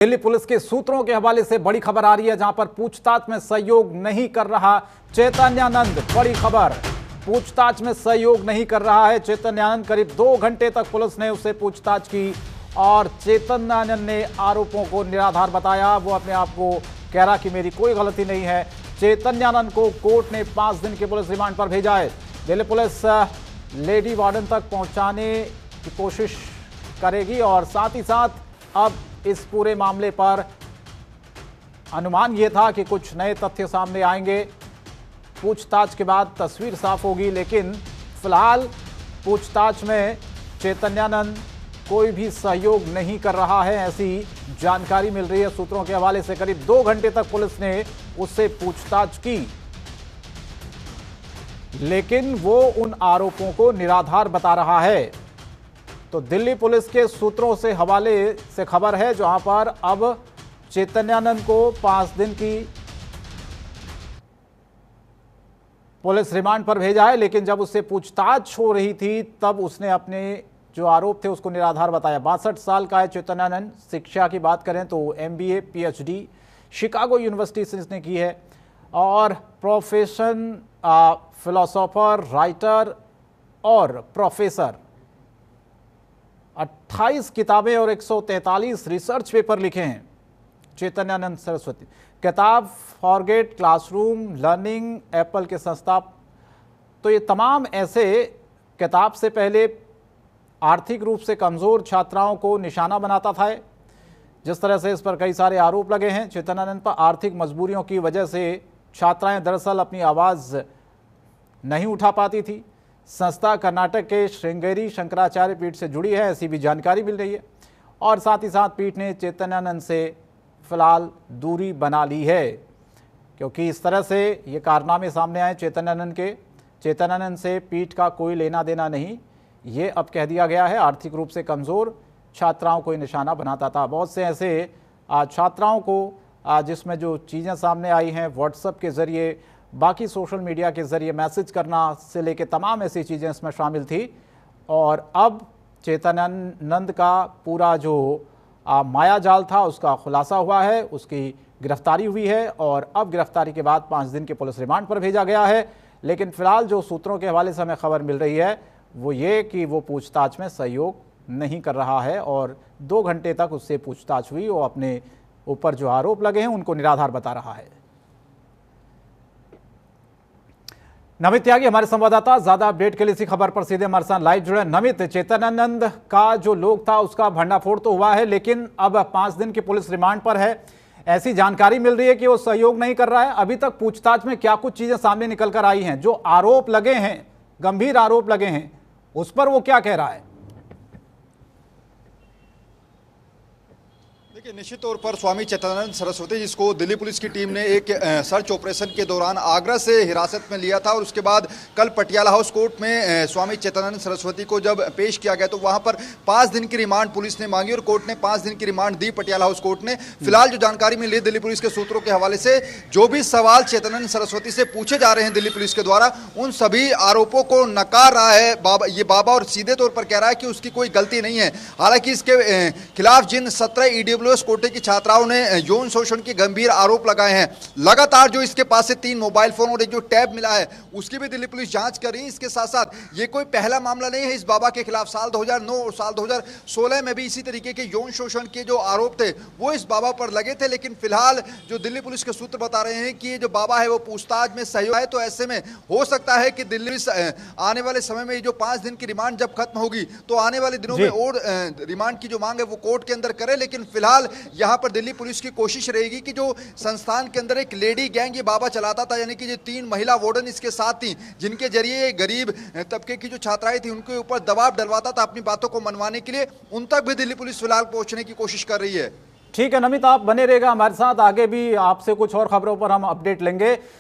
Delhi police के सूत्रों के हवाले से बड़ी खबर आ रही है, जहां पर पूछताछ में सहयोग नहीं कर रहा चैतन्यानंद। बड़ी खबर, पूछताछ में सहयोग नहीं कर रहा है चैतन्यानंद। करीब 2 घंटे तक पुलिस ने उससे पूछताछ की और चैतन्यानंद ने आरोपों को निराधार बताया। वो अपने आप को कह रहा कि मेरी कोई गलती नहीं है। चैतन्यानंद को कोर्ट ने 5 दिन के पुलिस रिमांड पर भेजा है। दिल्ली पुलिस लेडी वार्डन तक पहुंचाने की कोशिश करेगी और साथ ही साथ अब इस पूरे मामले पर अनुमान यह था कि कुछ नए तथ्य सामने आएंगे, पूछताछ के बाद तस्वीर साफ होगी। लेकिन फिलहाल पूछताछ में चैतन्यानंद कोई भी सहयोग नहीं कर रहा है, ऐसी जानकारी मिल रही है सूत्रों के हवाले से। करीब 2 घंटे तक पुलिस ने उससे पूछताछ की, लेकिन वो उन आरोपों को निराधार बता रहा है। तो दिल्ली पुलिस के सूत्रों से हवाले से खबर है, जहां पर अब चैतन्यानंद को 5 दिन की पुलिस रिमांड पर भेजा है। लेकिन जब उससे पूछताछ हो रही थी तब उसने अपने जो आरोप थे उसको निराधार बताया। 62 साल का है चैतन्यानंद। शिक्षा की बात करें तो MBA PhD शिकागो यूनिवर्सिटी से इसने की है और प्रोफेशन फिलोसोफर, राइटर और प्रोफेसर। 28 किताबें और 143 रिसर्च पेपर लिखे हैं चैतन्यानंद सरस्वती। किताब फॉरगेट क्लासरूम लर्निंग, एप्पल के संस्थापक। तो ये तमाम ऐसे किताब से पहले आर्थिक रूप से कमज़ोर छात्राओं को निशाना बनाता था। जिस तरह से इस पर कई सारे आरोप लगे हैं चैतन्यानंद पर, आर्थिक मजबूरियों की वजह से छात्राएं दरअसल अपनी आवाज़ नहीं उठा पाती थी। संस्था कर्नाटक के श्रृंगेरी शंकराचार्य पीठ से जुड़ी है, ऐसी भी जानकारी मिल रही है। और साथ ही साथ पीठ ने चैतन्यानंद से फिलहाल दूरी बना ली है, क्योंकि इस तरह से ये कारनामे सामने आए चैतन्यानंद के। चैतन्यानंद से पीठ का कोई लेना देना नहीं, ये अब कह दिया गया है। आर्थिक रूप से कमज़ोर छात्राओं को निशाना बनाता था। बहुत से ऐसे छात्राओं को जिसमें जो चीज़ें सामने आई हैं व्हाट्सएप के ज़रिए, बाकी सोशल मीडिया के ज़रिए मैसेज करना से लेके तमाम ऐसी चीज़ें इसमें शामिल थी। और अब चैतन्यानंद का पूरा जो माया जाल था उसका खुलासा हुआ है, उसकी गिरफ्तारी हुई है और अब गिरफ्तारी के बाद 5 दिन के पुलिस रिमांड पर भेजा गया है। लेकिन फिलहाल जो सूत्रों के हवाले से हमें खबर मिल रही है वो ये कि वो पूछताछ में सहयोग नहीं कर रहा है और 2 घंटे तक उससे पूछताछ हुई। वो अपने ऊपर जो आरोप लगे हैं उनको निराधार बता रहा है। नमित त्यागी हमारे संवाददाता, ज्यादा अपडेट के लिए इसी खबर पर सीधे हमारे साथ लाइव जुड़े। नमित, चैतन्यानंद का जो लोग था उसका भंडाफोड़ तो हुआ है, लेकिन अब 5 दिन की पुलिस रिमांड पर है। ऐसी जानकारी मिल रही है कि वो सहयोग नहीं कर रहा है। अभी तक पूछताछ में क्या कुछ चीजें सामने निकल कर आई हैं? जो आरोप लगे हैं, गंभीर आरोप लगे हैं, उस पर वो क्या कह रहा है? देखिए, निश्चित तौर पर स्वामी चैतन्यानंद सरस्वती, जिसको दिल्ली पुलिस की टीम ने एक सर्च ऑपरेशन के दौरान आगरा से हिरासत में लिया था और उसके बाद कल पटियाला हाउस कोर्ट में स्वामी चैतन्यानंद सरस्वती को जब पेश किया गया तो वहां पर 5 दिन की रिमांड पुलिस ने मांगी और कोर्ट ने 5 दिन की रिमांड दी पटियाला हाउस कोर्ट ने। फिलहाल जो जानकारी मिली है दिल्ली पुलिस के सूत्रों के हवाले से, जो भी सवाल चैतन्यानंद सरस्वती से पूछे जा रहे हैं दिल्ली पुलिस के द्वारा, उन सभी आरोपों को नकार रहा है बाबा और सीधे तौर पर कह रहा है कि उसकी कोई गलती नहीं है। हालांकि इसके खिलाफ जिन 17 EWS कोटे की छात्राओं ने यौन शोषण के गंभीर आरोप लगाए हैं, लगातार जो इसके पास से 3 मोबाइल फोन और एक जो टैब मिला है उसकी भी दिल्ली पुलिस जांच कर रही है। इसके साथ साथ ये कोई पहला मामला नहीं है इस बाबा के खिलाफ। साल 2009 और साल 2016 में भी इसी तरीके के यौन शोषण के जो आरोप थे वो इस बाबा पर लगे थे। लेकिन फिलहाल जो दिल्ली पुलिस के सूत्र बता रहे हैं कि ये जो बाबा है वो पूछताछ में सहयोग है। तो ऐसे में हो सकता है कि दिल्ली आने वाले समय में जो 5 दिन की रिमांड जब खत्म होगी तो आने वाले दिनों में और रिमांड की जो मांग है वो कोर्ट के अंदर करे। लेकिन फिलहाल यहां पर दिल्ली पुलिस की कोशिश रहेगी कि जो संस्थान के अंदर एक लेडी गैंग ये बाबा चलाता था, यानी कि जो 3 महिला वार्डन इसके साथ थी, जिनके जरिए गरीब तबके की जो छात्राएं थी उनके ऊपर दबाव डलवाता था अपनी बातों को मनवाने के लिए, उन तक भी दिल्ली पुलिस फिलहाल पहुंचने की कोशिश कर रही है। ठीक है नमित, आप बने रहेगा हमारे साथ, आगे भी आपसे कुछ और खबरों पर हम अपडेट लेंगे।